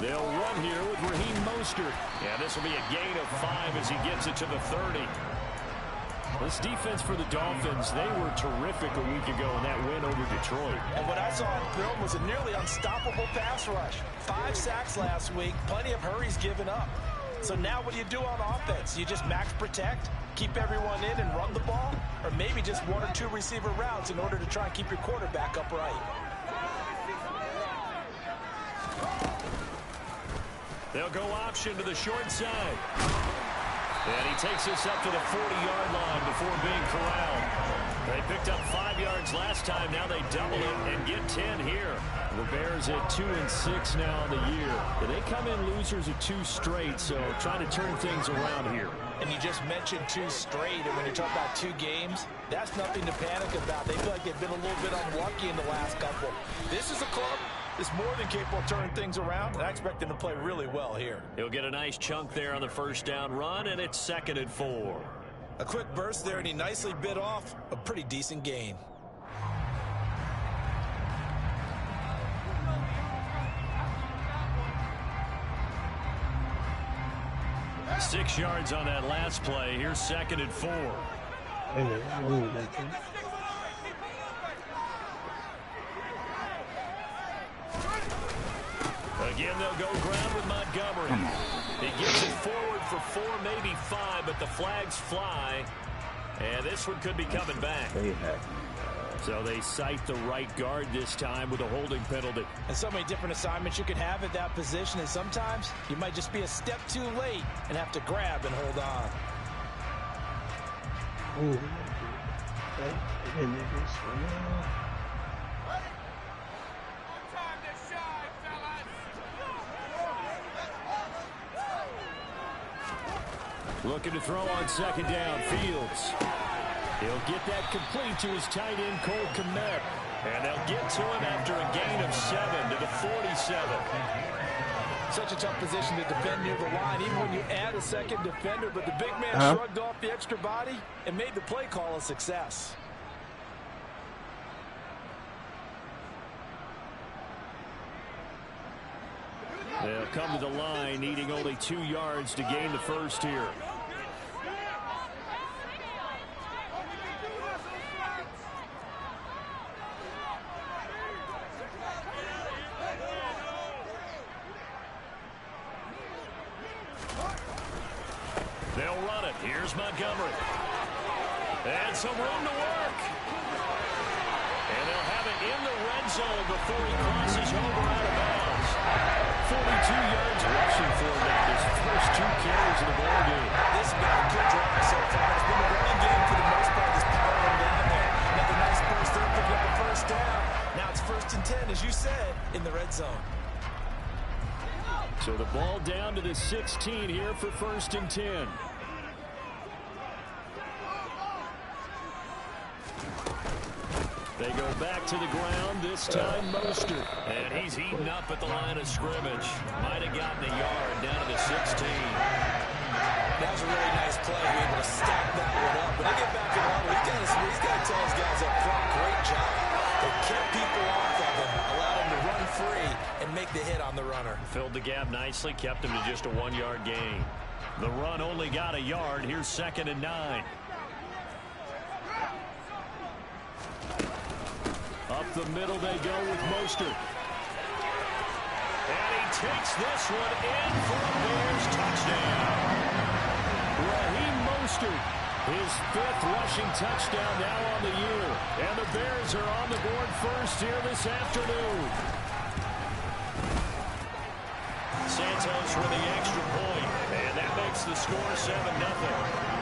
They'll run here with Raheem Mostert. Yeah, this will be a gain of 5 as he gets it to the 30. This defense for the Dolphins, they were terrific a week ago in that win over Detroit. And what I saw on film was a nearly unstoppable pass rush. 5 sacks last week, plenty of hurries given up. So now what do you do on offense? You just max protect, keep everyone in and run the ball? Or maybe just 1 or 2 receiver routes in order to try and keep your quarterback upright? They'll go option to the short side. And he takes us up to the 40-yard line before being corralled. They picked up 5 yards last time. Now they double it and get 10 here. The Bears at 2-6 now on the year. They come in losers of 2 straight, so trying to turn things around here. And you just mentioned 2 straight, and when you're talking about 2 games, that's nothing to panic about. They feel like they've been a little bit unlucky in the last couple. This is a club that's more than capable of turning things around, and I expect them to play really well here. He'll get a nice chunk there on the first down run, and it's 2nd and 4. A quick burst there, and he nicely bit off a pretty decent gain. Six yards on that last play. Here's 2nd and 4. Again, they'll go ground with Montgomery. He gets it forward for 4, maybe 5, but the flags fly. And this one could be coming back. So they cite the right guard this time with a holding penalty. And so many different assignments you could have at that position, and sometimes you might just be a step too late and have to grab and hold on. Looking to throw on 2nd down. Fields. He'll get that complete to his tight end, Cole Kmet. And they'll get to him after a gain of 7 to the 47. Such a tough position to defend near the line, even when you add a second defender. But the big man shrugged off the extra body and made the play call a success. They'll come to the line, needing only 2 yards to gain the first here. They'll run it. Here's Montgomery. And some room to work. And they'll have it in the red zone before he crosses over out of bounds. 42 yards rushing for him now. His first 2 carries of the ball game. This has been a good drive so far. It's been a running game for the most part. This power run down there. Another nice burst there, picking up a first down. Now it's 1st and 10, as you said, in the red zone. So the ball down to the 16 here for 1st and 10. They go back to the ground, this time Mostert. And he's heating up at the line of scrimmage. Might have gotten a yard down to the 16. That was a really nice play to be able to stack that one up. When they get back in the huddle, he's got to tell his guys up front, great job. They kept people off of him, allowed him to run free and make the hit on the runner. Filled the gap nicely, kept him to just a 1-yard gain. The run only got a yard. Here's 2nd and 9. Up the middle they go with Mostert. And he takes this one in for a Bears touchdown. Raheem Mostert, his 5th rushing touchdown now on the year. And the Bears are on the board first here this afternoon. Santos for the extra point. And that makes the score 7-0.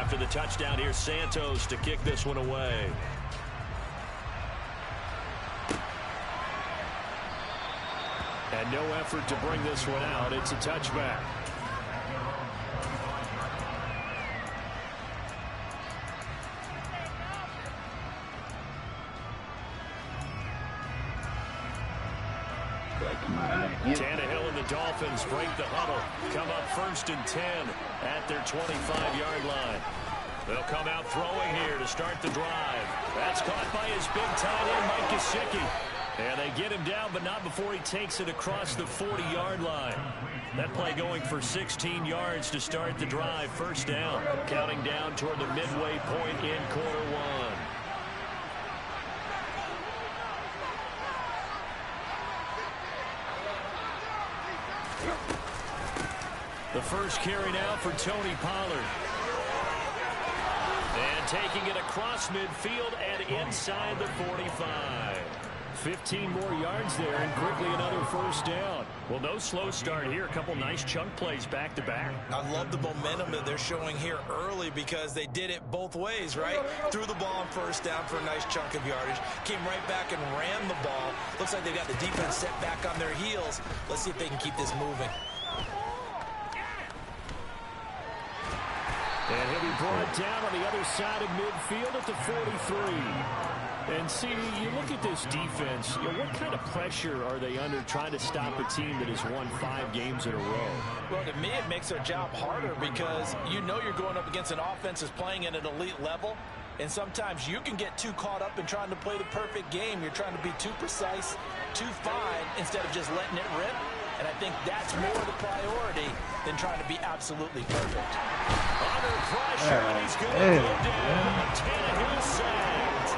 After the touchdown, here's Santos to kick this one away. And no effort to bring this one out. It's a touchback. Tannehill in the Dolphins break the huddle, come up 1st and 10 at their 25-yard line. They'll come out throwing here to start the drive. That's caught by his big tight end, Mike Gesicki. And they get him down, but not before he takes it across the 40-yard line. That play going for 16 yards to start the drive. 1st down, counting down toward the midway point in quarter one. The first carry now for Tony Pollard. And taking it across midfield and inside the 45. 15 more yards there, and quickly another 1st down. Well, no slow start here. A couple nice chunk plays back-to-back. I love the momentum that they're showing here early because they did it both ways, right? Threw the ball on 1st down for a nice chunk of yardage. Came right back and ran the ball. Looks like they've got the defense set back on their heels. Let's see if they can keep this moving. And he'll be brought down on the other side of midfield at the 43. And see, you look at this defense, what kind of pressure are they under trying to stop a team that has won 5 games in a row? Well, to me, it makes their job harder because you know you're going up against an offense that's playing at an elite level. And sometimes you can get too caught up in trying to play the perfect game. You're trying to be too precise, too fine, instead of just letting it rip. And I think that's more the priority than trying to be absolutely perfect. Under pressure, and he's going to go down. Tannehill sacked.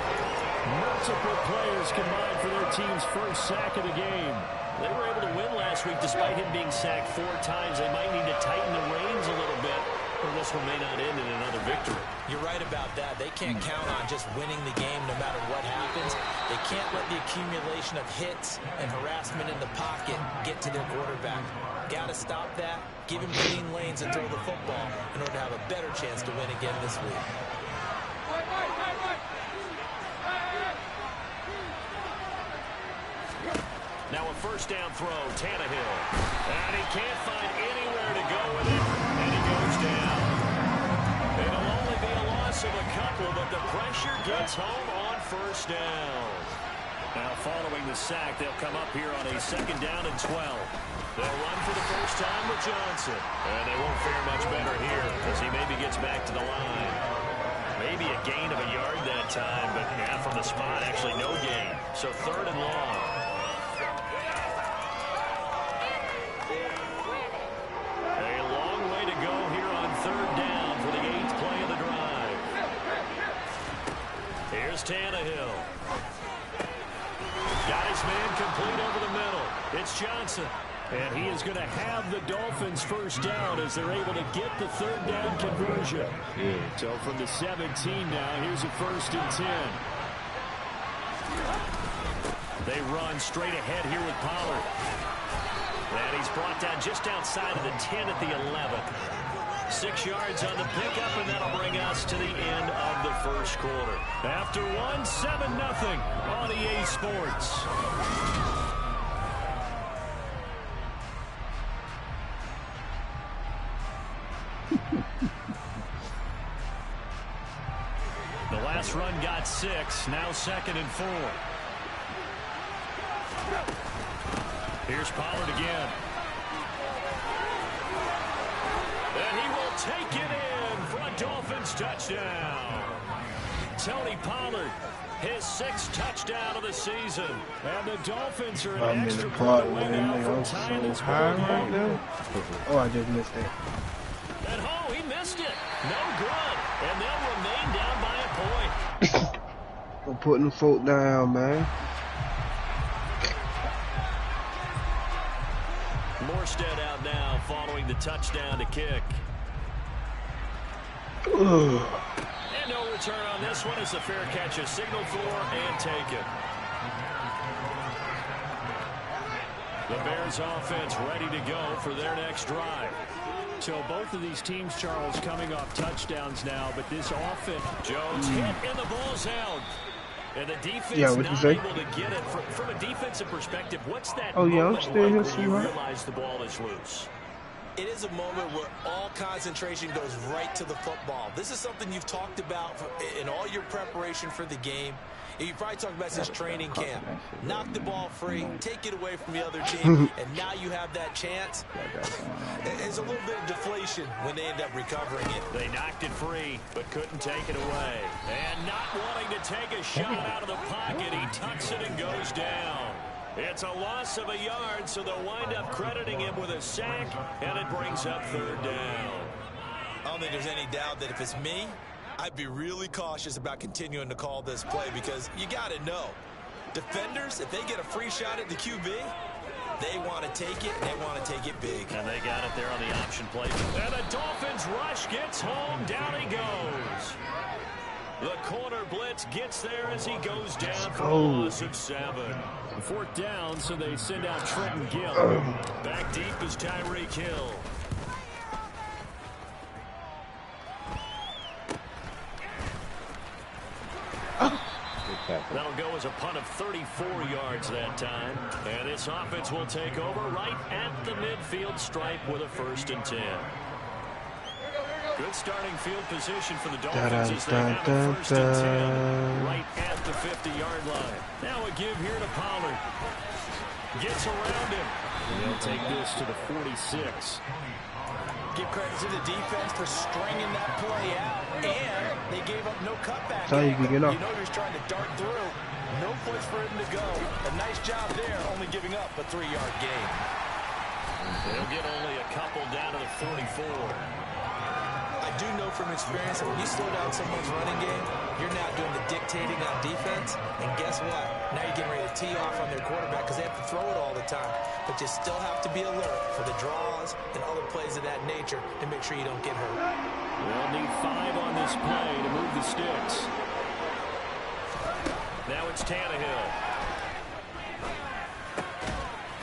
Multiple players combined for their team's first sack of the game. They were able to win last week despite him being sacked 4 times. They might need to tighten the reins a little bit, or this one may not end in another victory. You're right about that. They can't count on just winning the game no matter what happens. They can't let the accumulation of hits and harassment in the pocket get to their quarterback. Got to stop that, give him clean lanes and throw the football in order to have a better chance to win again this week. Now a 1st down throw, Tannehill. And he can't find anywhere to go with it, and he goes down. It'll only be a loss of a couple, but the pressure gets home on 1st down. Now following the sack, they'll come up here on a 2nd down and 12. They'll run for the first time with Johnson. And they won't fare much better here as he maybe gets back to the line. Maybe a gain of a yard that time, but yeah, from the spot, actually no gain. So 3rd and long. A long way to go here on 3rd down for the 8th play of the drive. Here's Tannehill. Got his man complete over the middle. It's Johnson. And he is going to have the Dolphins' 1st down as they're able to get the 3rd down conversion. So from the 17 now, here's a 1st and 10. They run straight ahead here with Pollard. And he's brought down just outside of the 10 at the 11. 6 yards on the pickup, and that'll bring us to the end of the 1st quarter. After one, 7-0 on EA Sports. The last run got 6, now 2nd and 4. Here's Pollard again. And he will take it in for a Dolphins touchdown. Tony Pollard, his 6th touchdown of the season. And the Dolphins are an extra point away now from tying this ball game. Oh, I just missed it. And oh, he missed it. No good. And they'll remain down by a point. I'm putting the foot down, man. Morstead out now following the touchdown to kick. Ugh. And no return on this one as the fair catch is signaled for and taken. The Bears offense ready to go for their next drive. So both of these teams, Charles, coming off touchdowns now, but this offense, Jones hit and the ball's out. And the defense not able to get it. From a defensive perspective, what's that moment like when you realize the ball is loose? It is a moment where all concentration goes right to the football. This is something you've talked about in all your preparation for the game. You probably talk about his training camp. Knock the ball free, take it away from the other team, and now you have that chance. There's a little bit of deflation when they end up recovering it. They knocked it free, but couldn't take it away. And not wanting to take a shot out of the pocket, he tucks it and goes down. It's a loss of a yard, so they'll wind up crediting him with a sack, and it brings up third down. I don't think there's any doubt that if it's me, I'd be really cautious about continuing to call this play because you got to know, defenders, if they get a free shot at the QB, they want to take it, and they want to take it big. And they got it there on the option play. And the Dolphins rush gets home. Down he goes. The corner blitz gets there as he goes down for a loss of 7. Fourth down, so they send out Trenton Gill. Back deep is Tyreek Hill. That'll go as a punt of 34 yards that time. And this offense will take over right at the midfield stripe with a 1st and 10. Good starting field position for the Dolphins as they have a 1st and 10 right at the 50-yard line. Now a give here to Pollard. Gets around him. And they'll take this to the 46. Give credit to the defense for stringing that play out, and they gave up no cutback. You know he's trying to dart through. No place for him to go. A nice job there, only giving up a 3-yard gain. They'll get only a couple down to the 44. I do know from experience that when you slow down someone's running game, you're not doing the dictating on defense. And guess what? Now you're getting ready to tee off on their quarterback because they have to throw it all the time. But you still have to be alert for the draws and other plays of that nature to make sure you don't get hurt. They'll need 5 on this play to move the sticks. Now it's Tannehill.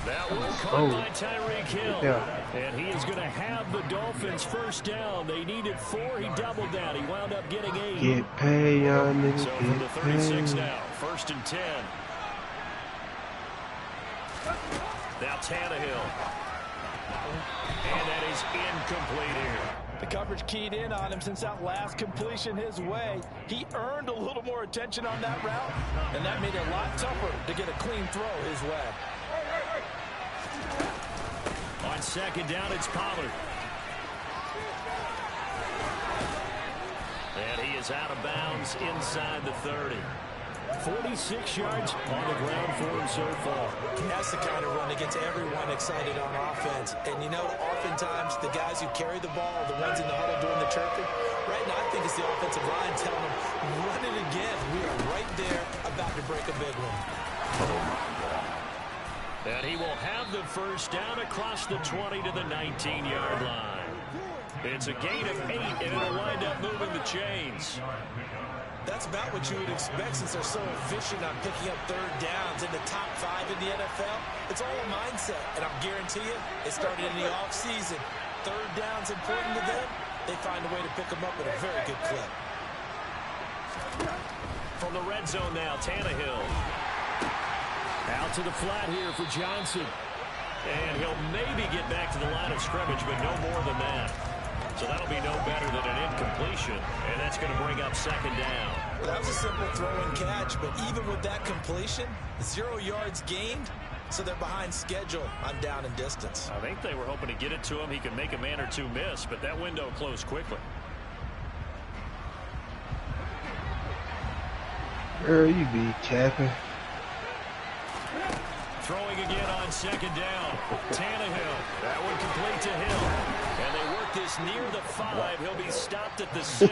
That was caught by Tyreek Hill. And he is going to have the Dolphins 1st down. They needed 4. He doubled that. He wound up getting 8. Get paid, y'all niggas. So from the 36 now, 1st and 10. Now Tannehill. And that is incomplete here. The coverage keyed in on him since that last completion his way. He earned a little more attention on that route, and that made it a lot tougher to get a clean throw his way. On 2nd down, it's Pollard. And he is out of bounds inside the 30. 46 yards on the ground for him so far. That's the kind of run that gets everyone excited on offense. And you know, oftentimes the guys who carry the ball are the ones in the huddle doing the chirping. Right now, I think it's the offensive line telling them, run it again. We are right there about to break a big one. And he will have the 1st down across the 20 to the 19-yard line. It's a gain of 8, and it'll wind up moving the chains. That's about what you would expect since they're so efficient on picking up 3rd downs in the top 5 in the NFL. It's all a mindset, and I guarantee you, it started in the offseason. 3rd down's important to them. They find a way to pick them up at a very good clip. From the red zone now, Tannehill. Out to the flat here for Johnson. And he'll maybe get back to the line of scrimmage, but no more than that. So that'll be no better than an incompletion, and that's going to bring up 2nd down. Well, that was a simple throw and catch, but even with that completion, 0 yards gained, so they're behind schedule on down and distance. I think they were hoping to get it to him. He could make a man or 2 miss, but that window closed quickly. Girl, you be capping. Throwing again on 2nd down. Tannehill. That one complete to Hill. And they work this near the 5. He'll be stopped at the 6.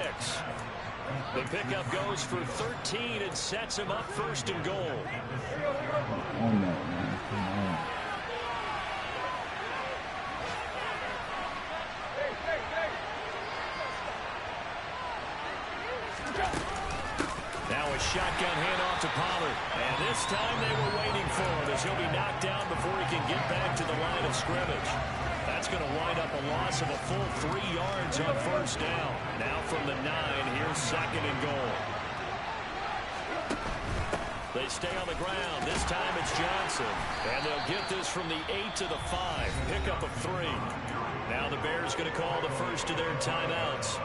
The pickup goes for 13 and sets him up 1st and goal. Oh, no, man. Come on. Now a shotgun handoff to Pollard. And this time they were waiting for him as he'll be knocked down before he can get back to the line of scrimmage. That's going to wind up a loss of a full 3 yards on 1st down. Now from the 9, here's 2nd and goal. They stay on the ground. This time it's Johnson. And they'll get this from the 8 to the 5. Pickup of 3. Now the Bears going to call the first of their timeouts.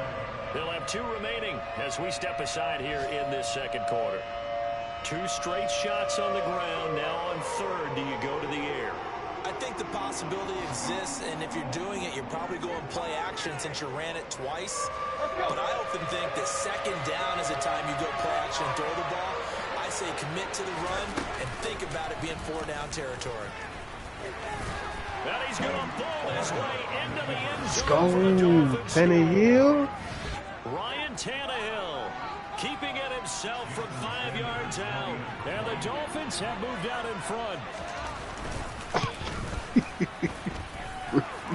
They'll have 2 remaining as we step aside here in this 2nd quarter. 2 straight shots on the ground. Now on third, do you go to the air? I think the possibility exists, and if you're doing it, you're probably going play action since you ran it twice. But I often think that second down is the time you go play action and throw the ball. I say commit to the run and think about it being 4-down territory. And he's going to ball his way into the end Let's zone go. for the Dolphins. Tannehill. Ryan Tannehill keeping it himself from 5 yards out. And the Dolphins have moved out in front.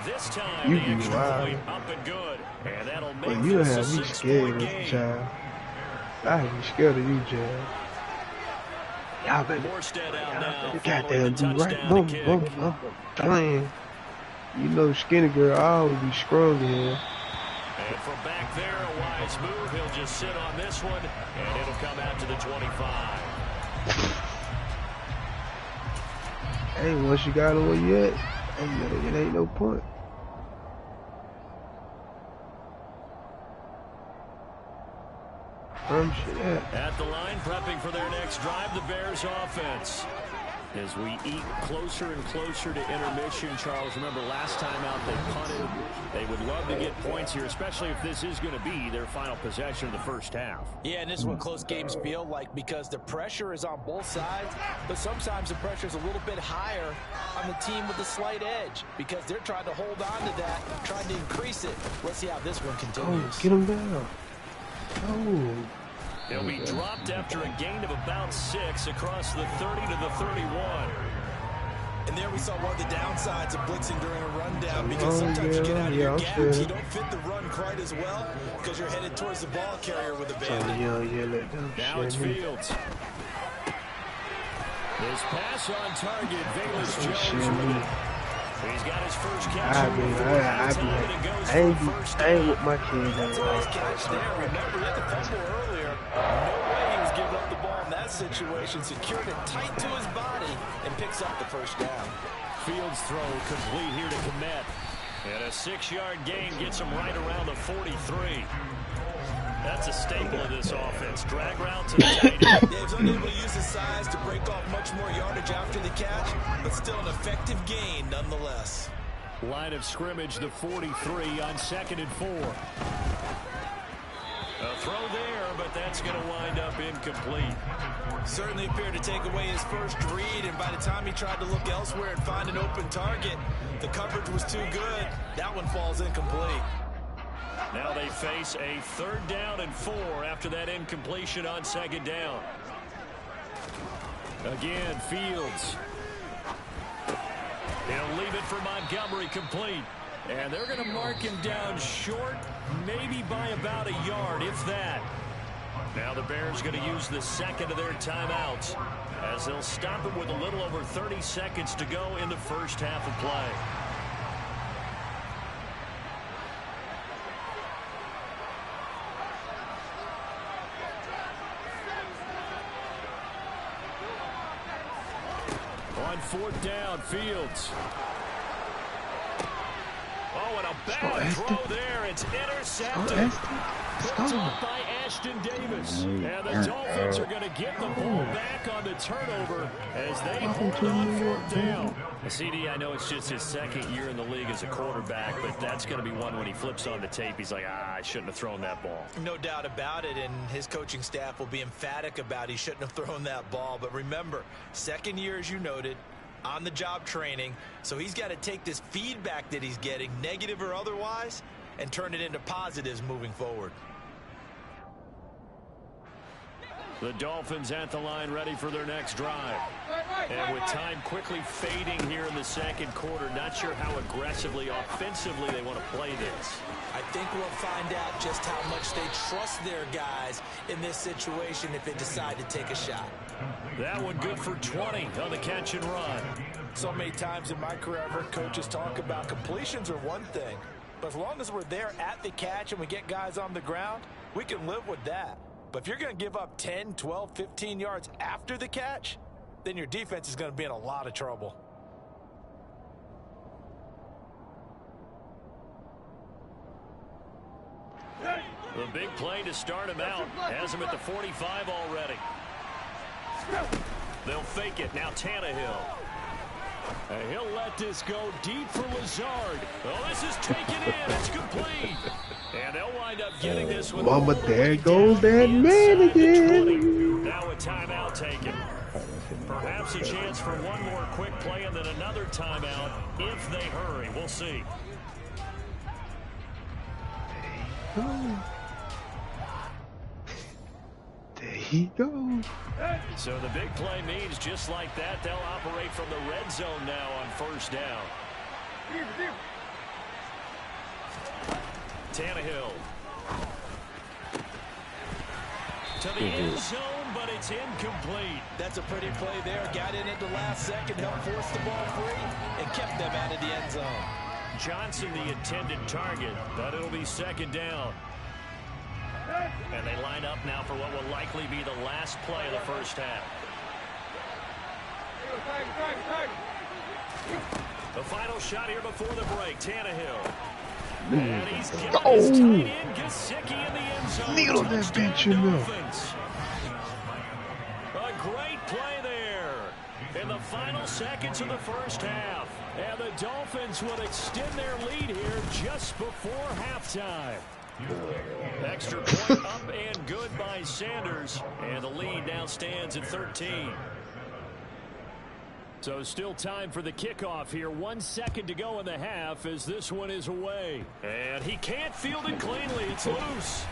This time, You the be extra wild. point up and good. And that'll make Well, you this have a me 6-point scared as a game. child. I be scared of you, Jazz. Y'all better, Morstead out now following goddamn the do right. touchdown Boom, kick. boom, boom. Dang. You know, skinny girl always be strong in here. And from back there, a wise move. He'll just sit on this one, and it'll come out to the 25. Hey, once you got away yet, it ain't no point. Shit, yeah. At the line, prepping for their next drive, the Bears offense. As we eat closer and closer to intermission, Charles, remember last time out they punted. They would love to get points here, especially if this is going to be their final possession of the first half. Yeah, and this is what close games feel like because the pressure is on both sides, but sometimes the pressure is a little bit higher on the team with the slight edge because they're trying to hold on to that, trying to increase it. Let's see how this one continues. Oh, get him down. Oh. He'll be dropped after a gain of about 6 across the 30 to the 31. And there we saw one of the downsides of blitzing during a rundown because sometimes you get out of your gaps, you don't fit the run quite as well because you're headed towards the ball carrier with a bandit. Let them Now it's shit me. Fields. His pass on target, Velus Jones shit with me. it. He's got his first catch. I ain't with my kids. That's a nice catch there. Remember, he had the fumble earlier. No way he was giving up the ball in that situation. Secured it tight to his body and picks up the first down. Fields throw complete here to Kmet. And a 6-yard gain gets him right around the 43. That's a staple of this offense. Drag route to the tight end. Dave's unable to use his size to break off much more yardage after the catch, but still an effective gain nonetheless. Line of scrimmage, the 43 on 2nd and 4. A throw there, but that's going to wind up incomplete. Certainly appeared to take away his first read, and by the time he tried to look elsewhere and find an open target, the coverage was too good. That one falls incomplete. Now they face a 3rd down and 4 after that incompletion on 2nd down. Again, Fields. He'll leave it for Montgomery complete. And they're going to mark him down short, maybe by about a yard, if that. Now the Bears going to use the second of their timeouts as they'll stop him with a little over 30 seconds to go in the first half of play. On 4th down, Fields. Oh, and a bad throw there. It's intercepted. Picked off by Ashton Davis. And the Dolphins are going to get the ball back on the turnover as they hold on 4th down. CD, I know it's just his 2nd year in the league as a quarterback, but that's going to be one when he flips on the tape. He's like, I shouldn't have thrown that ball. No doubt about it, and his coaching staff will be emphatic about he shouldn't have thrown that ball. But remember, 2nd year, as you noted, on-the-job training, so he's got to take this feedback that he's getting, negative or otherwise, and turn it into positives moving forward. The Dolphins at the line ready for their next drive. And with time quickly fading here in the 2nd quarter, not sure how aggressively, offensively they want to play this. I think we'll find out just how much they trust their guys in this situation if they decide to take a shot. That one good for 20 on the catch and run. So many times in my career I've heard coaches talk about completions are one thing, but as long as we're there at the catch and we get guys on the ground, we can live with that. But if you're going to give up 10, 12, 15 yards after the catch, then your defense is going to be in a lot of trouble. The big play to start him out has him at the 45 already. They'll fake it. Now Tannehill. And he'll let this go deep for Lazard. Oh, this is taken in. It's complete. And they'll wind up getting this one. Mama, there goes that man again. Now a timeout taken. Perhaps a chance for one more quick play and then another timeout if they hurry. We'll see. There he goes. So the big play means just like that, they'll operate from the red zone now on first down. Tannehill. To the end zone, but it's incomplete. That's a pretty play there. Got in at the last second, helped force the ball free, and kept them out of the end zone. Johnson the intended target, but it'll be second down. And they line up now for what will likely be the last play of the first half. The final shot here before the break, Tannehill. And he's given his tight end Gesicki in the end zone. Needle that bitch in there. A great play there in the final seconds of the first half. And the Dolphins will extend their lead here just before halftime. Extra point up and good by Sanders. And the lead now stands at 13. So still time for the kickoff here. 1 second to go in the half as this one is away. And he can't field it cleanly. It's loose.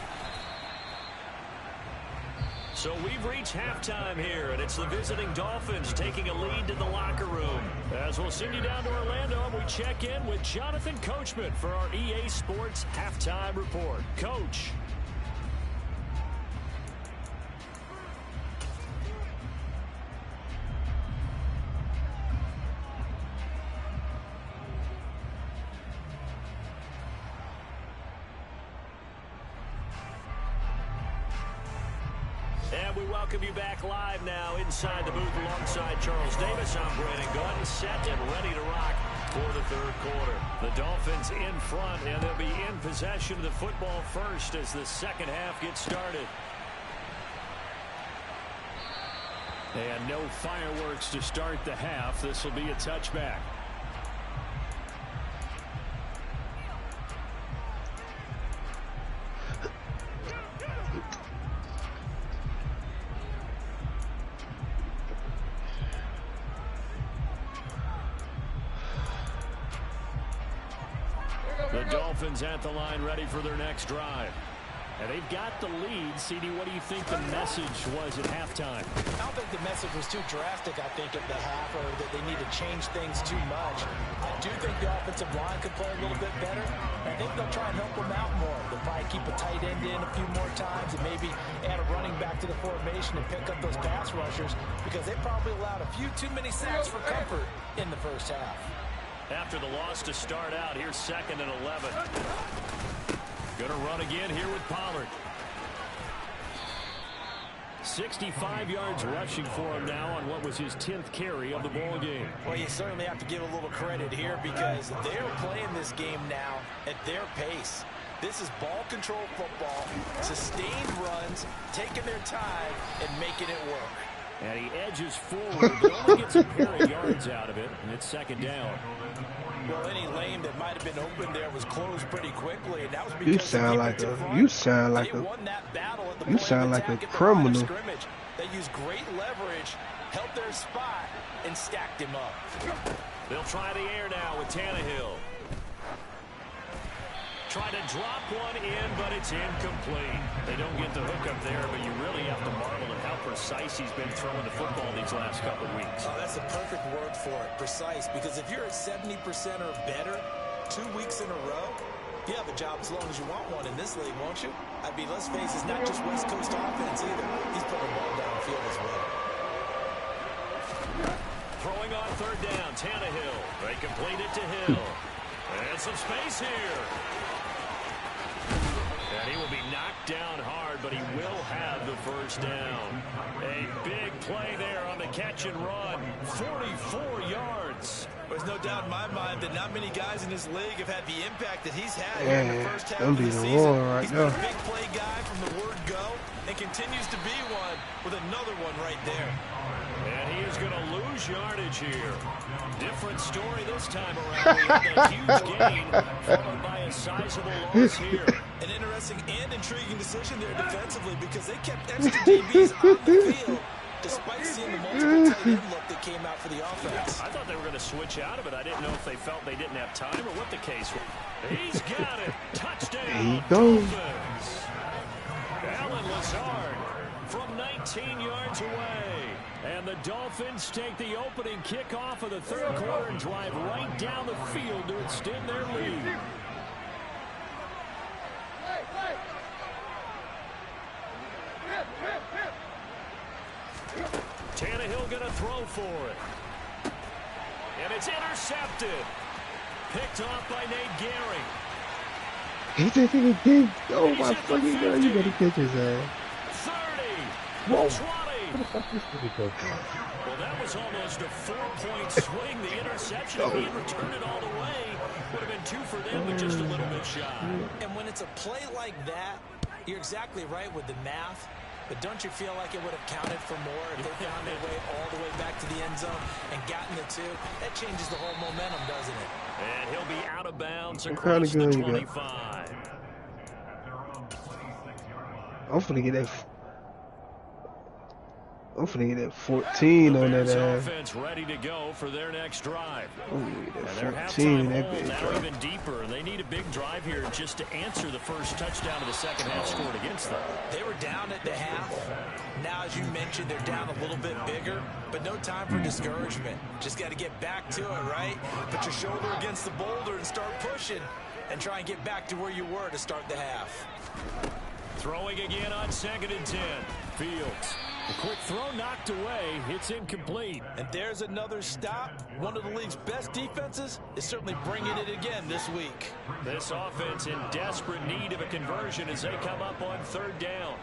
So we've reached halftime here, and it's the visiting Dolphins taking a lead to the locker room. As we'll send you down to Orlando, and we check in with Jonathan Coachman for our EA Sports Halftime Report. Coach. And we welcome you back live now inside the booth alongside Charles Davis. I'm Brandon Gunn, set and ready to rock for the third quarter. The Dolphins in front, and they'll be in possession of the football first as the second half gets started. And no fireworks to start the half. This will be a touchback. The Dolphins at the line ready for their next drive. And they've got the lead. CD, what do you think the message was at halftime? I don't think the message was too drastic, I think, at the half, or that they need to change things too much. I do think the offensive line could play a little bit better. I think they'll try and help them out more. They'll probably keep a tight end in a few more times and maybe add a running back to the formation and pick up those pass rushers because they probably allowed a few too many sacks for comfort in the first half. After the loss to start out, here's 2nd and 11. Going to run again here with Pollard. 65 yards rushing for him now on what was his 10th carry of the ball game. Well, you certainly have to give a little credit here because they're playing this game now at their pace. This is ball control football, sustained runs, taking their time and making it work. And he edges forward, but only gets a pair of yards out of it, and it's 2nd down. Well, any lane that might have been open there was closed pretty quickly, and that was because You sound like a criminal. They used great leverage, held their spot, and stacked him up. They'll try the air now with Tannehill. Try to drop one in, but it's incomplete. They don't get the hook up there, but you really have to marvel at how precise he's been throwing the football these last couple of weeks. Oh, that's a perfect word for it, precise, because if you're at 70% or better 2 weeks in a row, you have a job as long as you want one in this league, won't you? I mean, let's face it, it's not just West Coast offense either. He's putting the ball downfield as well. Throwing on 3rd down, Tannehill. They complete it to Hill. And some space here. And he will be knocked down hard, but he will have the first down. A big play there on the catch and run. 44 yards. There's no doubt in my mind that not many guys in this league have had the impact that he's had Yeah, in the first half that'll of be the the season. Lord right He's now. been a big play guy from the word go and and continues to be one with another one right there. And he is going to lose yardage here. Different story this time around. We had that huge gain followed by a sizable loss here. An interesting and intriguing decision there defensively because they kept extra DBs on the field despite seeing the multiple tight end look that came out for the offense. I thought they were going to switch out of it. I didn't know if they felt they didn't have time or what the case was. He's got it. Touchdown. There you go. Dolphins. Alan Lazard from 19 yards away. And the Dolphins take the opening kickoff of the third quarter and drive right down the field to extend their lead. Tannehill going to throw for it. And it's intercepted. Picked off by Nate Gehring. He did. Oh my fucking God, you gotta catch his ass. 30. Whoa. 20. What the fuck is this go for? Well, that was almost a 4-point swing. The interception, if he had returned it all the way, would have been 2 for them, but just a little bit shy. And when it's a play like that, you're exactly right with the math. But don't you feel like it would have counted for more if they found their way all the way back to the end zone and gotten the 2? That changes the whole momentum, doesn't it? And he'll be out of bounds What across kind of the gun you got? 25. I'm finna get that 14 on that Bears ass. offense ready to go for their next drive. Oh, And their that halftime 14, that hole big now drop. even deeper. They need a big drive here just to answer the first touchdown of the second half scored against them. They were down at the half. Now, as you mentioned, they're down a little bit bigger, but no time for discouragement. Just got to get back to it, right? Put your shoulder against the boulder and start pushing and try and get back to where you were to start the half. Throwing again on 2nd and 10. Fields. A quick throw knocked away. It's incomplete. And there's another stop. One of the league's best defenses is certainly bringing it again this week. This offense in desperate need of a conversion as they come up on 3rd down.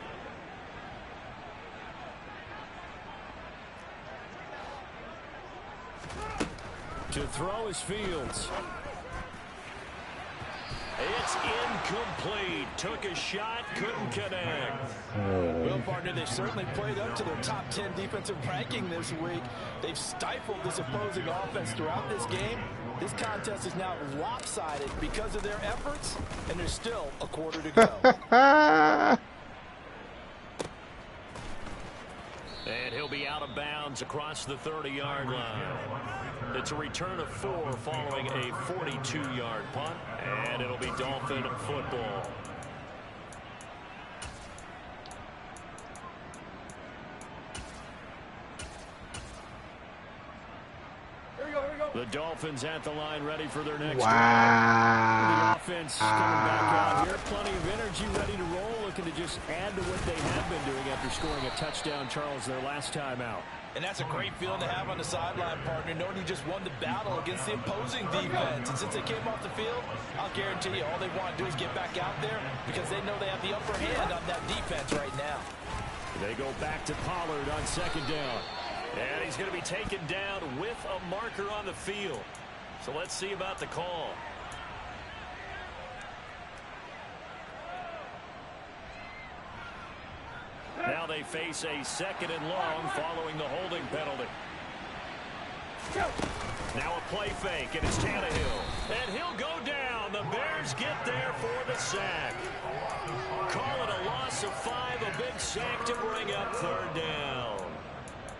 To throw is Fields. It's incomplete. Took a shot, couldn't connect. Well, partner, they've certainly played up to their top 10 defensive ranking this week. They've stifled this opposing offense throughout this game. This contest is now lopsided because of their efforts, and there's still a quarter to go. And he'll be out of bounds across the 30-yard line. It's a return of 4 following a 42-yard punt, and it'll be Dolphin football. The Dolphins at the line ready for their next drive. The offense coming back out here. Plenty of energy ready to roll, looking to just add to what they have been doing after scoring a touchdown, Charles, their last time out. And that's a great feeling to have on the sideline, partner, knowing you just won the battle against the opposing defense. And since they came off the field, I'll guarantee you all they want to do is get back out there because they know they have the upper hand on that defense right now. They go back to Pollard on 2nd down. And he's going to be taken down with a marker on the field. So let's see about the call. Now they face a 2nd and long following the holding penalty. Now a play fake, and it's Tannehill. And he'll go down. The Bears get there for the sack. Call it a loss of 5, a big sack to bring up 3rd down.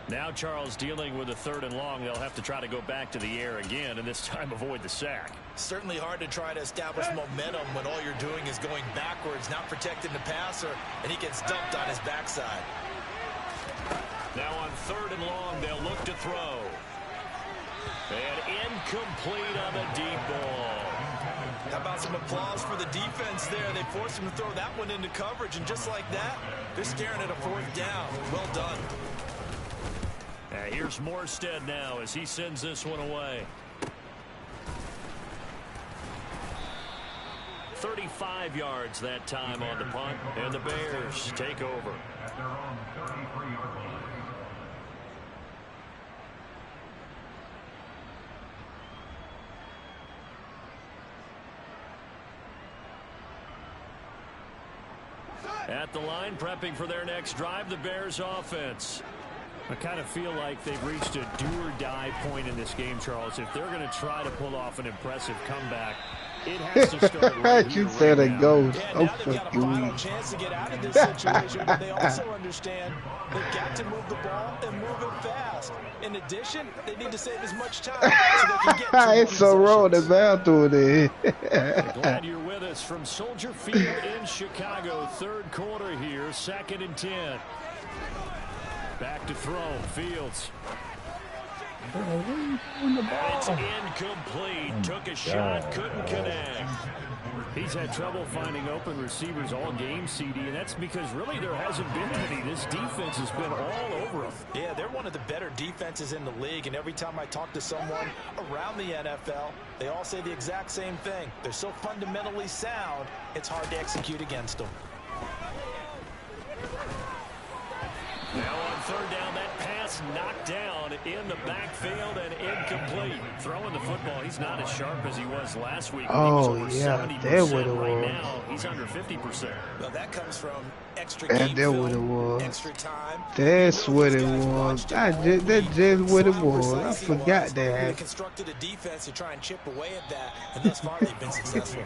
Now Charles dealing with a 3rd and long. They'll have to try to go back to the air again, and this time avoid the sack. Certainly hard to try to establish momentum when all you're doing is going backwards, not protecting the passer, and he gets dumped on his backside. Now on 3rd and long, they'll look to throw. And incomplete on the deep ball. How about some applause for the defense there? They forced him to throw that one into coverage, and just like that, they're staring at a 4th down. Well done. Here's Morstead now as he sends this one away. 35 yards that time on the punt, and the Bears take over. At the line, prepping for their next drive, the Bears offense. I kind of feel like they've reached a do-or-die point in this game, Charles. If they're going to try to pull off an impressive comeback, it has to start right here, You said right a now. ghost. Yeah, I'm now they've got a fucking final weak. chance to get out of this situation, but they also understand they've got to move the ball and move it fast. In addition, they need to save as much time so they can get 2 more It's so wrong. The possessions. bathroom there. Glad you're with us from Soldier Field in Chicago. Third quarter here, 2nd and 10. Back to throw, Fields. It's incomplete. Took a shot, couldn't connect. He's had trouble finding open receivers all game, CD, and that's because really there hasn't been any. This defense has been all over them. Yeah, they're one of the better defenses in the league, and every time I talk to someone around the NFL, they all say the exact same thing. They're so fundamentally sound, it's hard to execute against them. Now on third down, that pass knocked down in the backfield and incomplete. Throwing the football, he's not as sharp as he was last week. Oh, he was over yeah, 70% that what it right was. now. He's under 50%. Well, that comes from extra And game that what it film, was. extra that's That's what it was. That's just what it was. I forgot that They happened. constructed a defense to try and chip away at that, and thus far they've been successful.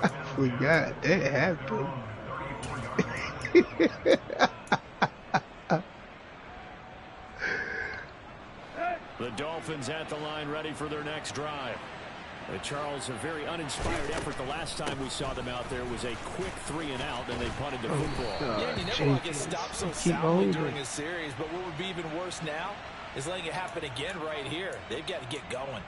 I forgot that happened. The Dolphins at the line, ready for their next drive. Charles, a very uninspired effort. The last time we saw them out there was a quick 3-and-out, and they punted the football. Yeah, and you never want to get stopped so Keep soundly moving. during a series, but what would be even worse now is letting it happen again right here. They've got to get going.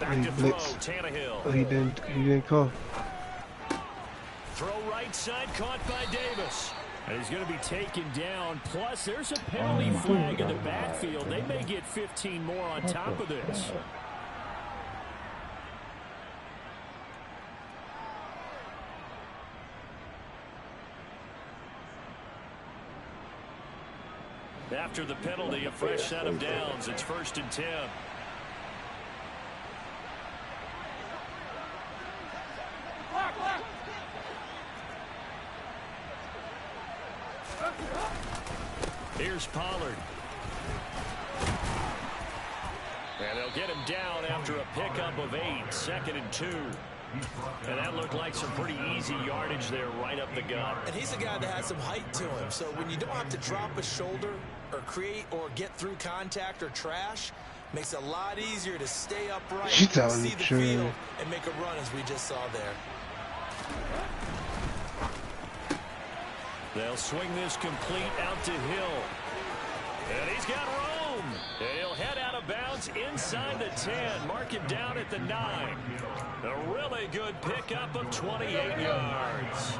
Back He to throw, blitzed. Tannehill. Oh, he didn't come. Throw right side, caught by Davis. And he's going to be taken down. Plus, there's a penalty flag in the backfield. They may get 15 more on top of this. After the penalty, a fresh set of downs. It's 1st and 10. Here's Pollard. And they'll get him down after a pickup of 8. 2nd and 2. And that looked like some pretty easy yardage there right up the gut. And he's a guy that has some height to him, so when you don't have to drop a shoulder or create or get through contact or trash, makes it a lot easier to stay upright, She see telling the the truth. field, and make a run as we just saw there. They'll swing this complete out to Hill. And he's got room. And he'll head out of bounds inside the 10. Mark him down at the 9. A really good pickup of 28 yards.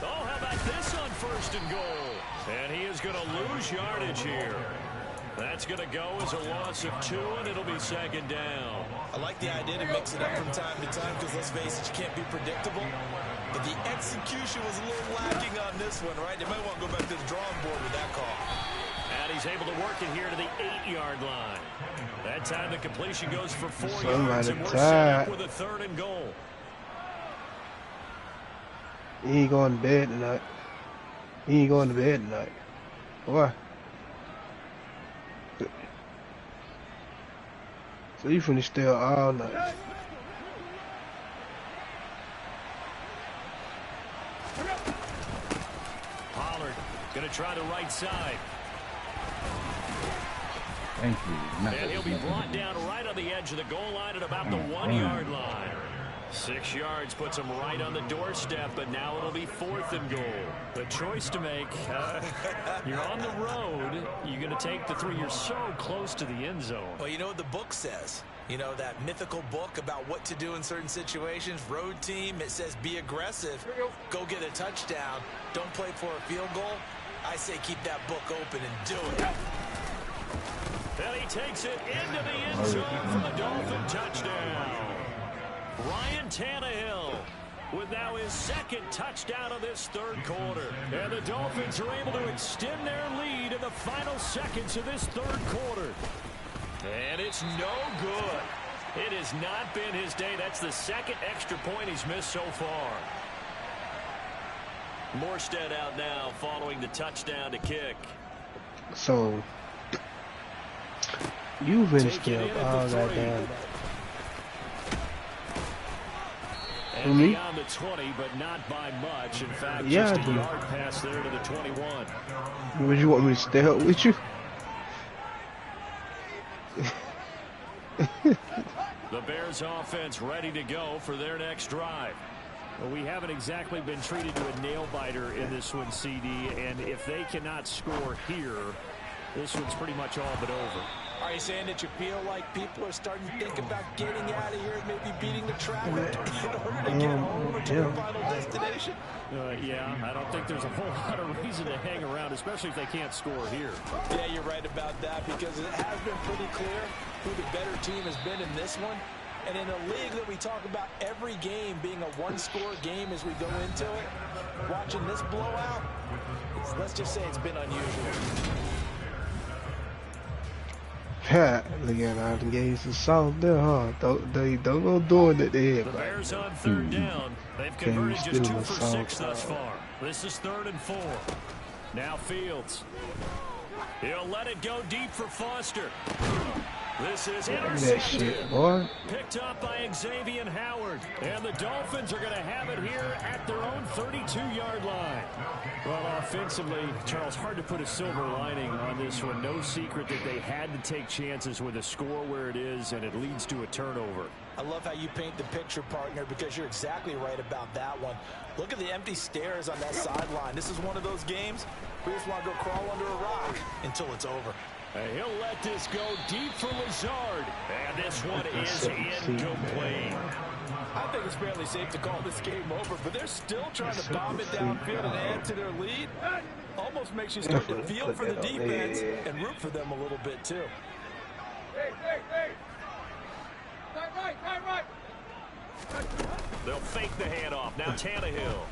Oh, how about this on 1st and goal? And he is going to lose yardage here. That's going to go as a loss of 2, and it'll be 2nd down. I like the idea to mix it up from time to time because, let's face it, you can't be predictable. But the execution was a little lacking on this one, right? They might want to go back to the drawing board with that call. And he's able to work it here to the 8-yard line. That time the completion goes for 4 yards, Somebody and we're set up tied. with a 3rd and goal. He ain't going to bed tonight. He ain't going to bed tonight. Why? So you finna stay up all night. Pollard going to try the right side. Thank you. And he'll be brought down right on the edge of the goal line at about the 1-yard line. 6 yards puts him right on the doorstep, but now it'll be 4th and goal. The choice to make. You're on the road. You're going to take the 3. You're so close to the end zone. Well, you know what the book says. You know, that mythical book about what to do in certain situations. Road team, it says be aggressive. Go get a touchdown. Don't play for a field goal. I say keep that book open and do it. And he takes it into the end zone for the Dolphin touchdown. Ryan Tannehill with now his second touchdown of this third quarter. And the Dolphins are able to extend their lead in the final seconds of this third quarter. And it's no good. It has not been his day. That's the second extra point he's missed so far. Morstead out now following the touchdown to kick. So, you finished up all that damn. And beyond the 20, but not by much. In fact, just a yard pass there to the 21. Would you want me to stay up with you? The Bears offense ready to go for their next drive. Well, we haven't exactly been treated to a nail-biter in this one, CD, and if they cannot score here, this one's pretty much all but over. Are you saying that you feel like people are starting to think about getting out of here and maybe beating the traffic in order to get home or to their final destination? Yeah, I don't think there's a whole lot of reason to hang around, especially if they can't score here. Yeah, you're right about that, because it has been pretty clear who the better team has been in this one. And in a league that we talk about every game being a one-score game as we go into it, watching this blowout, let's just say it's been unusual. Leon, I gave you some salt there, huh? Don't go doing it there. The Bears on third down. They've converted just 2 for 6 thus far. This is 3rd and 4. Now Fields. He'll let it go deep for Foster. This is intercepted. Picked up by Xavier Howard. And the Dolphins are going to have it here at their own 32-yard line. Well, offensively, Charles, hard to put a silver lining on this one. No secret that they had to take chances with a score where it is, and it leads to a turnover. I love how you paint the picture, partner, because you're exactly right about that one. Look at the empty stairs on that sideline. This is one of those games where you just want to go crawl under a rock until it's over. And he'll let this go deep for Lazard. And this one is incomplete. I think it's fairly safe to call this game over, but they're still trying to bomb it downfield and add to their lead. Almost makes you start to feel for the defense and root for them a little bit, too. They'll fake the handoff. Now Tannehill.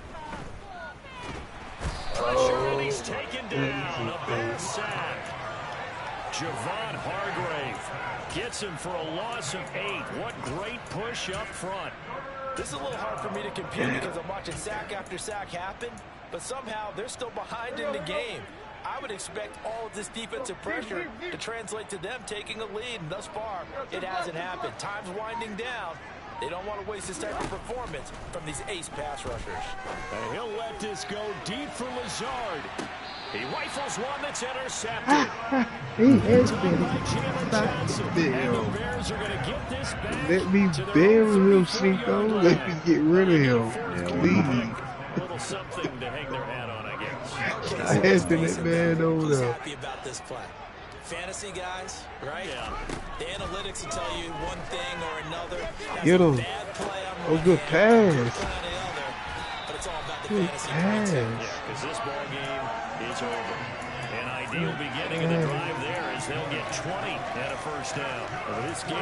Pressure, and he's taken down. A Bears sack. Javon Hargrave gets him for a loss of 8. What great push up front. This is a little hard for me to compute because I'm watching sack after sack happen, but somehow they're still behind in the game. I would expect all of this defensive pressure to translate to them taking a lead, and thus far, it hasn't happened. Time's winding down. They don't want to waste this type of performance from these ace pass rushers. And he'll let this go deep for Lazard. He rifles one that's intercepted. He has been. Let me bury him, Cinco. Let me get rid of him. Please. A little something to hang their hat on, I guess. I had that man over there. Happy about this play. Fantasy guys, right? Yeah. The analytics will tell you one thing or another. Get him. Oh, good pass. But it's all about the Good fantasy pass. points. Yeah, because this ball game is over. An ideal beginning of the drive there as they'll get 20 at a first down. Well, this game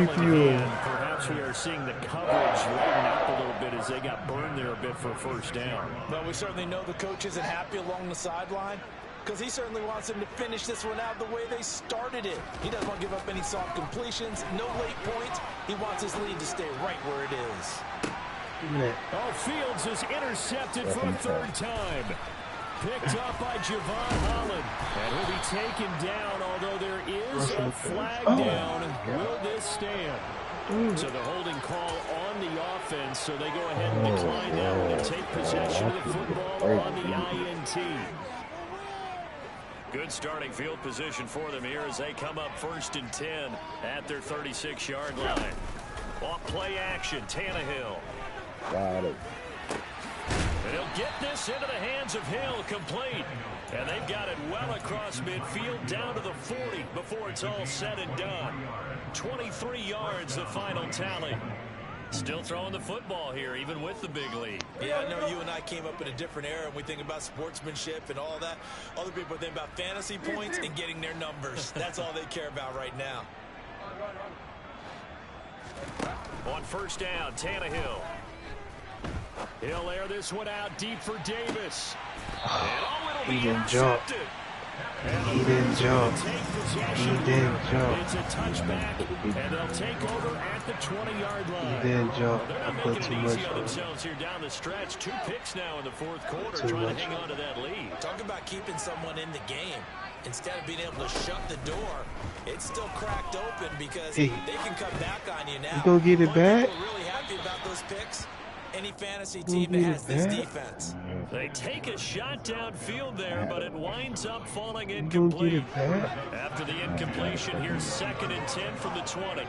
well in hand. Perhaps we are seeing the coverage lighten up a little bit as they got burned there a bit for a first down. Well, we certainly know the coach isn't happy along the sideline, because he certainly wants them to finish this one out the way they started it. He doesn't want to give up any soft completions, no late points. He wants his lead to stay right where it is. Oh, Fields is intercepted for a third time. Picked up by Javon Holland. And he'll be taken down, although there is a flag down. Will this stand? So the holding call on the offense, so they go ahead and decline that one and take possession of the football on the INT. Good starting field position for them here as they come up 1st and 10 at their 36-yard line. Off play action, Tannehill. Got it. And he'll get this into the hands of Hill, complete. And they've got it well across midfield down to the 40 before it's all said and done. 23 yards, the final tally. Still throwing the football here, even with the big lead. Yeah, I know you and I came up in a different era, and we think about sportsmanship and all that. Other people think about fantasy points and getting their numbers. That's all they care about right now. On first down, Tannehill. He'll air this one out deep for Davis. He didn't jump. He didn't jump. He didn't jump. It's a touchback, and they'll take over at the 20-yard line. He didn't jump. They're I not put making too it much easy on on it. themselves here down the stretch. 2 picks now in the fourth quarter, Too trying much. to hang on to that lead. Talk about keeping someone in the game. Instead of being able to shut the door, it's still cracked open because Hey. they can come back on you now. You gonna get it One back? people really happy about those picks. Any fantasy You team gonna that get has it this back? defense. They take a shot downfield there, but it winds up falling You gonna get incomplete. it back? After the incompletion, here's 2nd and 10 from the 20.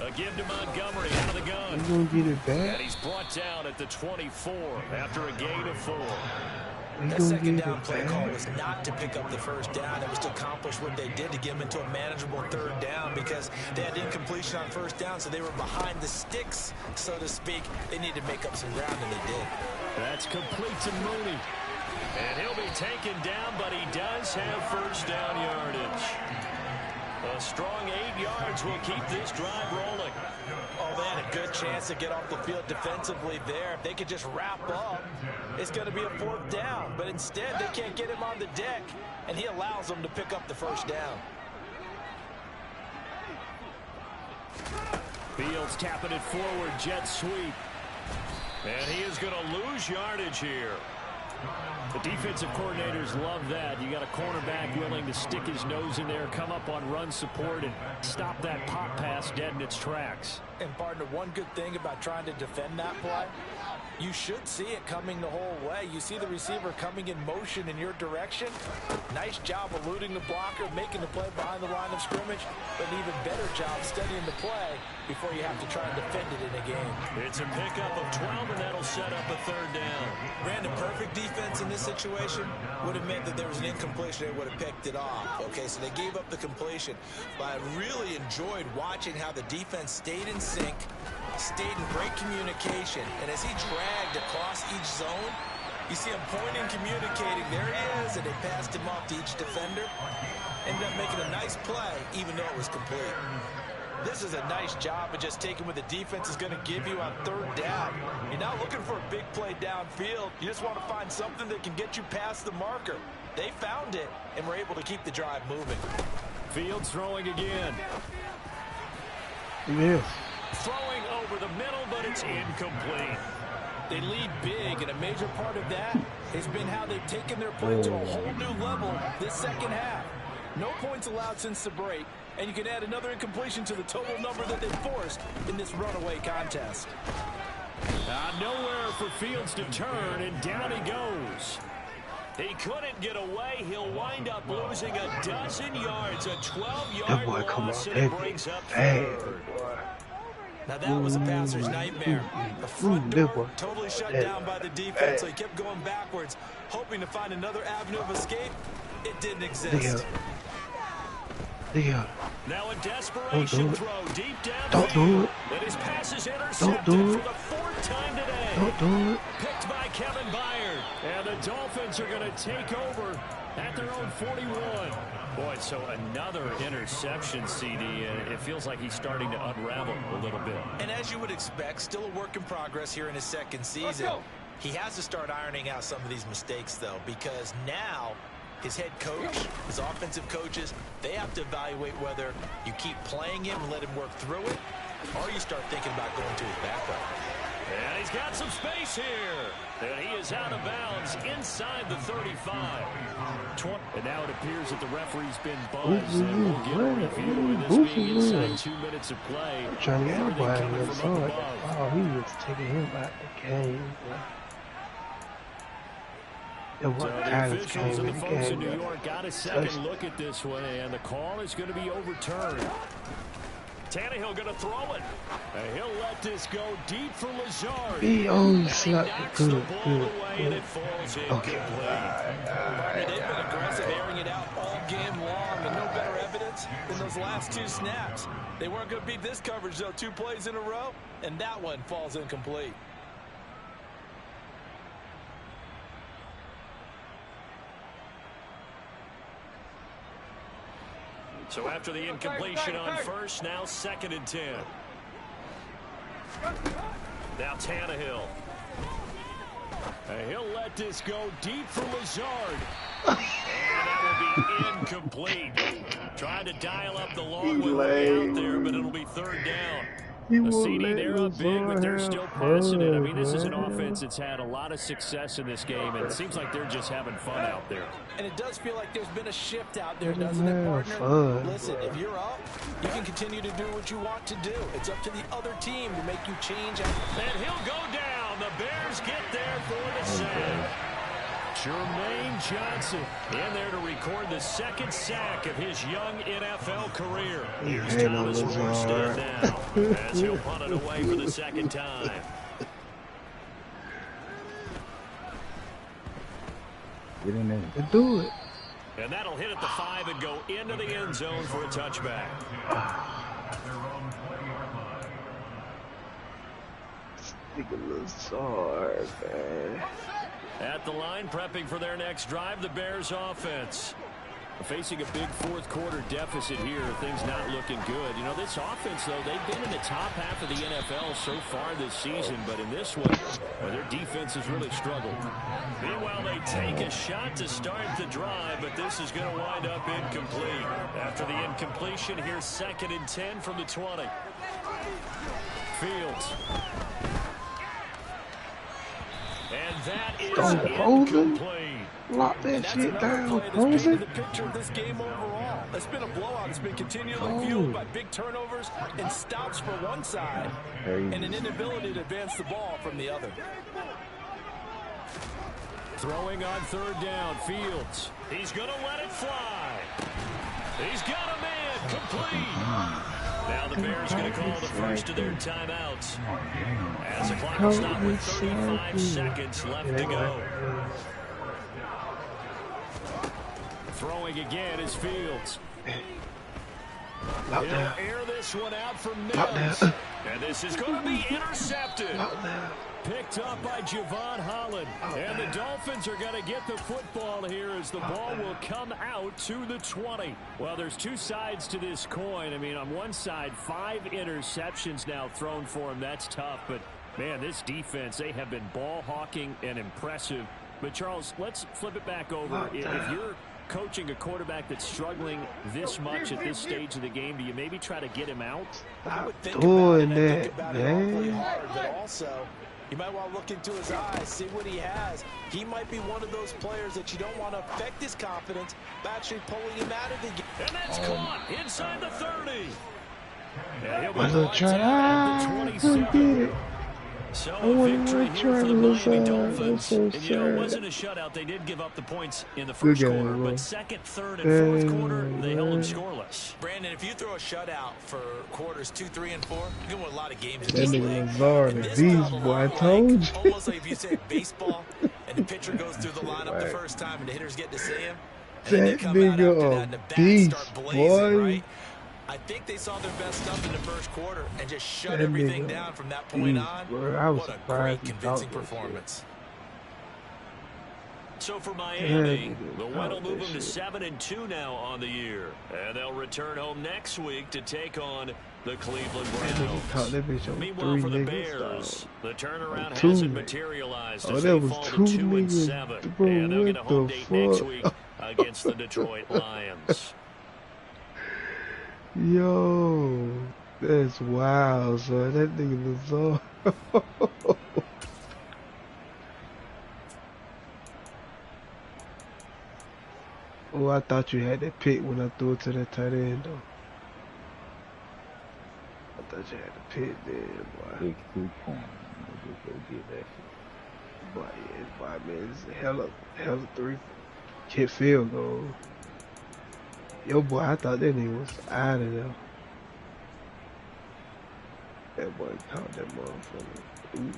A give to Montgomery out of the You gun. gonna get it And back? he's brought down at the 24 after a gain of 4. You That gonna second get down it play call back? was not to pick up the first down. It was to accomplish what they did to get them into a manageable 3rd down because they had incompletion on 1st down, so they were behind the sticks, so to speak. They needed to make up some ground, and they did. That's complete to Mooney. And he'll be taken down, but he does have first down yardage. A strong 8 yards will keep this drive rolling. Oh, they had a good chance to get off the field defensively there. If they could just wrap up, it's going to be a 4th down. But instead, they can't get him on the deck, and he allows them to pick up the first down. Fields tapping it forward, jet sweep. And he is going to lose yardage here. The defensive coordinators love that. You got a cornerback willing to stick his nose in there, come up on run support, and stop that pop pass dead in its tracks. And, partner, one good thing about trying to defend that play, you should see it coming the whole way. You see the receiver coming in motion in your direction. Nice job eluding the blocker, making the play behind the line of scrimmage, but an even better job studying the play before you have to try and defend it in a game. It's a pickup of 12, and that'll set up a 3rd down. Brandon, perfect defense in this situation would have meant that there was an incompletion. They would have picked it off. Okay, so they gave up the completion. But I really enjoyed watching how the defense stayed in sync, stayed in great communication. And as he dragged across each zone, you see him pointing, communicating. There he is, and they passed him off to each defender. Ended up making a nice play, even though it was complete. This is a nice job of just taking what the defense is going to give you on 3rd down. You're not looking for a big play downfield. You just want to find something that can get you past the marker. They found it and were able to keep the drive moving. Fields throwing again. Yes. Throwing over the middle, but it's incomplete. They lead big, and a major part of that has been how they've taken their play to a whole new level this second half. No points allowed since the break, and you can add another incompletion to the total number that they forced in this runaway contest. Nowhere for Fields to turn, and down he goes. He couldn't get away. He'll wind up losing a dozen yards, a 12-yard That boy come loss, out and it bad. brings up Bad, 3rd. boy. Now that was a passer's nightmare. The front door totally shut down by the defense, so he kept going backwards, hoping to find another avenue of escape. It didn't exist. Yeah. Now a desperation throw deep downfield. Don't do it. And his pass is intercepted do it. for the 4th time today. Don't do it. Picked by Kevin Byard. And the Dolphins are going to take over at their own 41. Boy, so another interception, CD, and it feels like he's starting to unravel a little bit. And as you would expect, still a work in progress here in his 2nd season. He has to start ironing out some of these mistakes, though, because now his head coach, his offensive coaches, they have to evaluate whether you keep playing him and let him work through it, or you start thinking about going to his backup. And he's got some space here. And he is out of bounds inside the 35. And now it appears that the referee's been buzzed. And we'll get a review of this being inside 2 minutes of play. Trying to get Everything everybody coming else from up on. above. Oh, he was taking him out the game. And So what the Tyler's officials came and in the the folks in game. New York got a second look at this one, and the call is going to be overturned. Tannehill going to throw it. And he'll let this go deep for Lazard. He always slapped Knocks it the good, ball good, away, and good. it falls Okay. They've been aggressive, airing it out all game long, and no better evidence than those last 2 snaps. They weren't going to beat this coverage, though, 2 plays in a row, and that one falls incomplete. So after the incompletion on first, now 2nd and 10. Now Tannehill. And he'll let this go deep for Lazard. And that will be incomplete. Trying to dial up the long way out there, but it'll be third down. The CD, they're up big, but they're still passing it. I mean, this is an offense that's had a lot of success in this game, and it seems like they're just having fun out there. And it does feel like there's been a shift out there, doesn't it, partner? Listen, if you're up, you can continue to do what you want to do. It's up to the other team to make you change. And he'll go down. The Bears get there for the save. Jermaine Johnson in there to record the second sack of his young NFL career. Here's Thomas Morstead now as he'll punt it away for the second time. Get in there. Do it. And that'll hit at the 5 and go into the end zone for a touchback. Nigga Lazard, man. At the line, prepping for their next drive, the Bears offense. Facing a big fourth quarter deficit here, things not looking good. You know, this offense, though, they've been in the top half of the NFL so far this season, but in this one, their defense has really struggled. Meanwhile, they take a shot to start the drive, but this is going to wind up incomplete. After the incompletion, here's 2nd and 10 from the 20. Fields. And that is incomplete. Lock that shit down, Posey. The picture of this game overall. It's been a blowout. It's been continually fueled by big turnovers and stops for one side and an inability to advance the ball from the other. Throwing on 3rd down, Fields. He's going to let it fly. He's got a man complete. Now the Bears going to call the first of their timeouts. As the clock will stop with 35 seconds left to go. Throwing again is Fields. He'll air this one out for Mills. And this is going to be intercepted. Picked up by Javon Holland. And the Dolphins are going to get the football here as the ball will come out to the 20. Well, there's two sides to this coin. I mean, on one side, 5 interceptions now thrown for him. That's tough. But, man, this defense, they have been ball hawking and impressive. But, Charles, let's flip it back over. If you're coaching a quarterback that's struggling this much at this stage of the game, do you maybe try to get him out? I would think about it, but also you might want to look into his eyes, see what he has. He might be one of those players that you don't want to affect his confidence by actually pulling him out of the game. And that's caught inside the 30. Yeah, he'll be try the 27. So a victory here for the Miami Dolphins. And, you know, it wasn't a shutout. They did give up the points in the first quarter, but second, third, and fourth quarter, they held them scoreless. Brandon, if you throw a shutout for quarters 2, 3, and 4, you're going to win a lot of games in that this nigga league. Lazard and these, boy, I told you. Almost like if you say baseball, and the pitcher goes through the lineup the first time, and the hitters get to see him, and then they come out after that, and the bats start blazing, right? I think they saw their best stuff in the first quarter and just shut everything down from that point on. What a great, convincing performance. So for Miami, the win will move them to 7-2 now on the year. And they'll return home next week to take on the Cleveland Browns. Meanwhile, for the Bears, the turnaround hasn't materialized as they fall to 2-7. And they'll get a home date next week against the Detroit Lions. Yo, that's wild, son. That nigga Lazard. Oh, I thought you had that pick when I threw it to that tight end, though. I thought you had the pick there, boy. Big 2 points. Just go get that shit. Boy, yeah, 5 minutes. Hell of 3 kick field goal. Yo, boy, I thought that nigga was out of there. That boy caught that motherfucker. Ooh.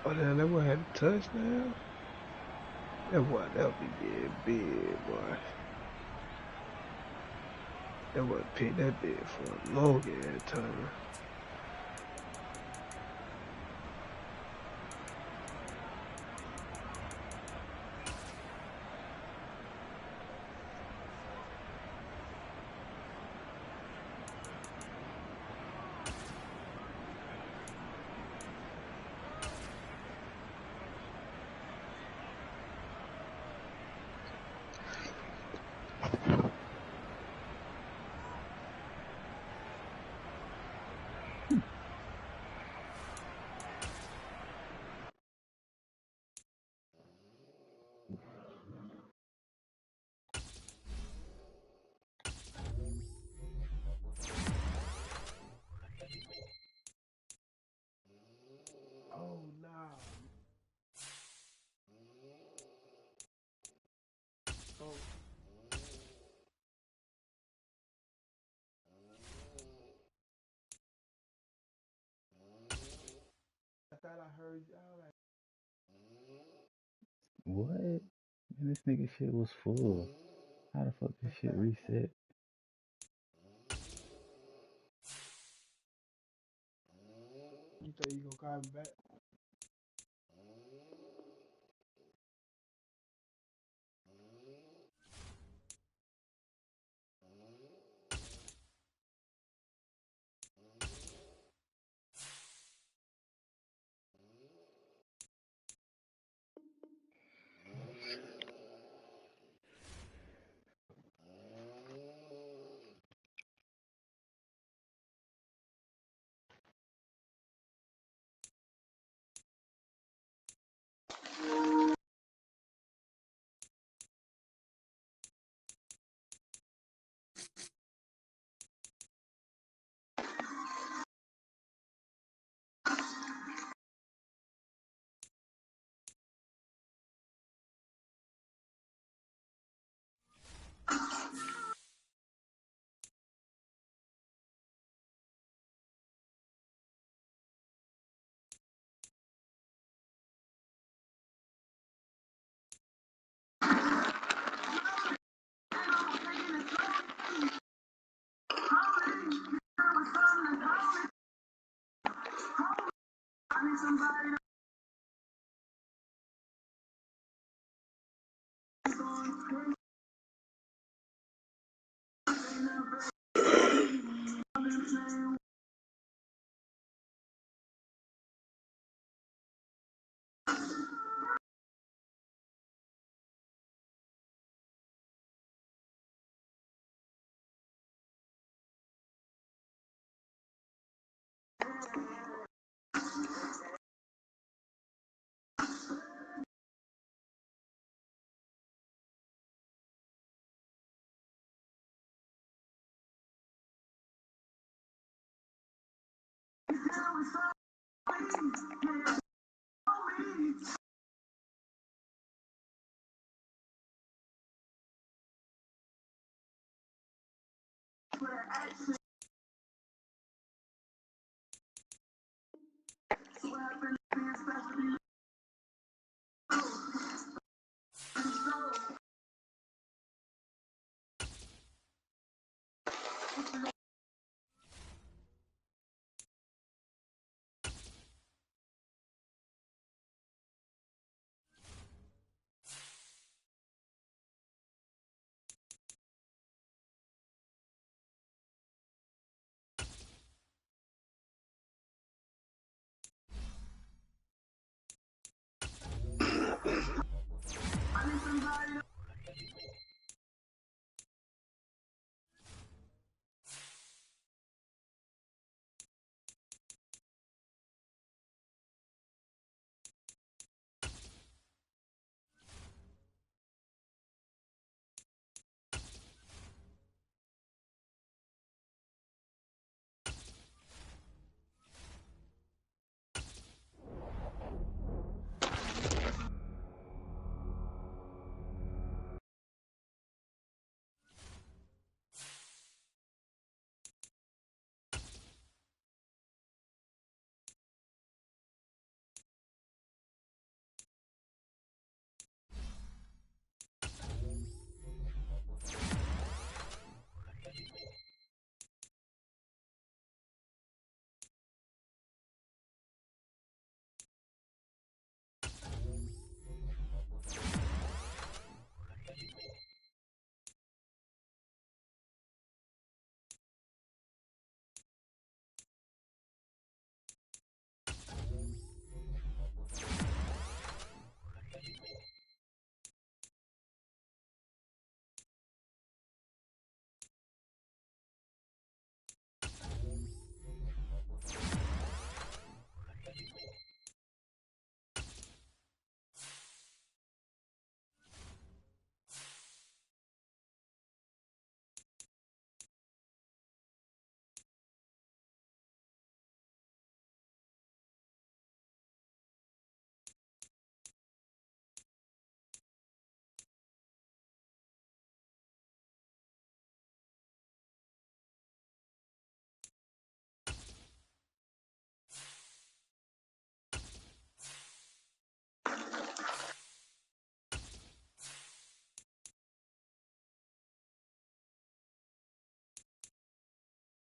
Oh, damn, that boy had a touchdown? That boy, that'll be big, boy. That boy picked that bit for a long ass time. heard y'all like, What? Man, this nigga shit was full. How the fuck this shit reset? you think you gonna call me back?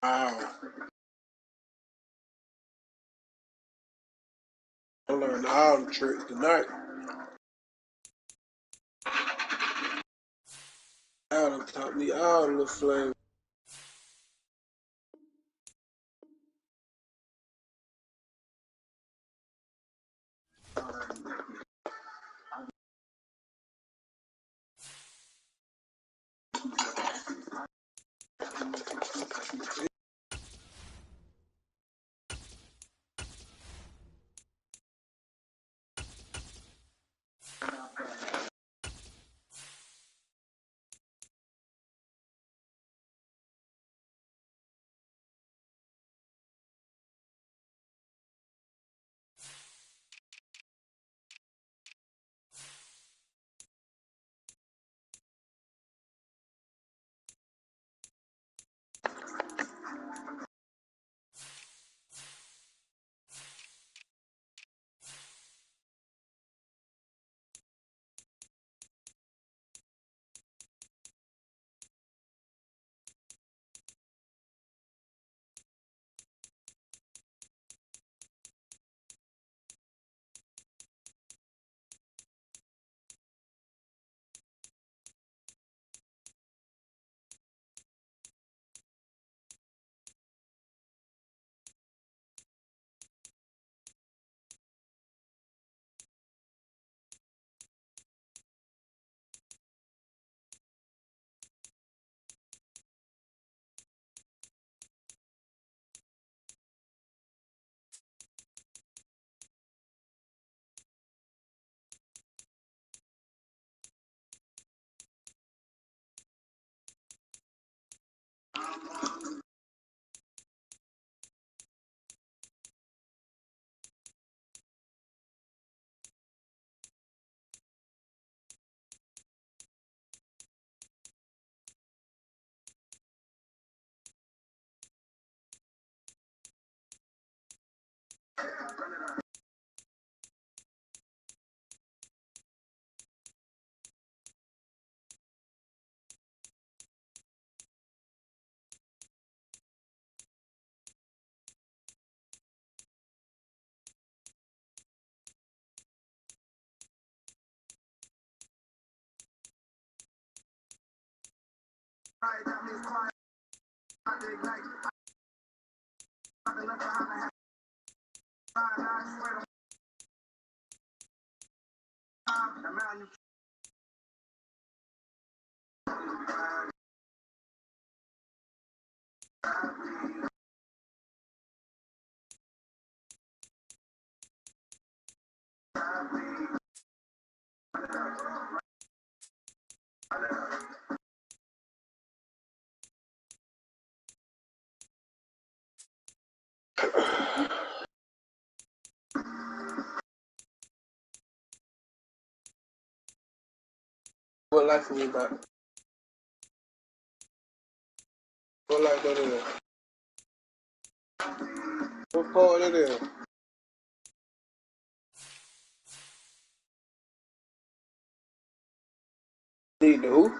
Wow. I learned all the tricks tonight. Y'all done taught me all the flavors. What life are we about? What life that is? What part it is? Need the who?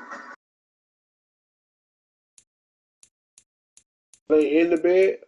Lay in the bed?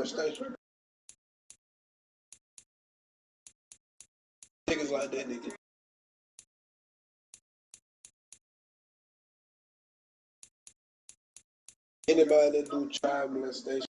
Station. Niggas like that nigga. Anybody that do child molestation.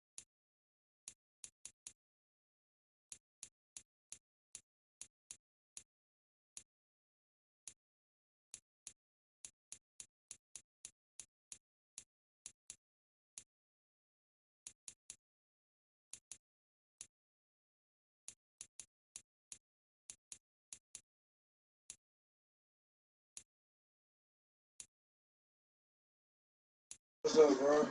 What's up, bro?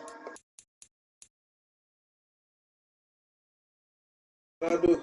What I do?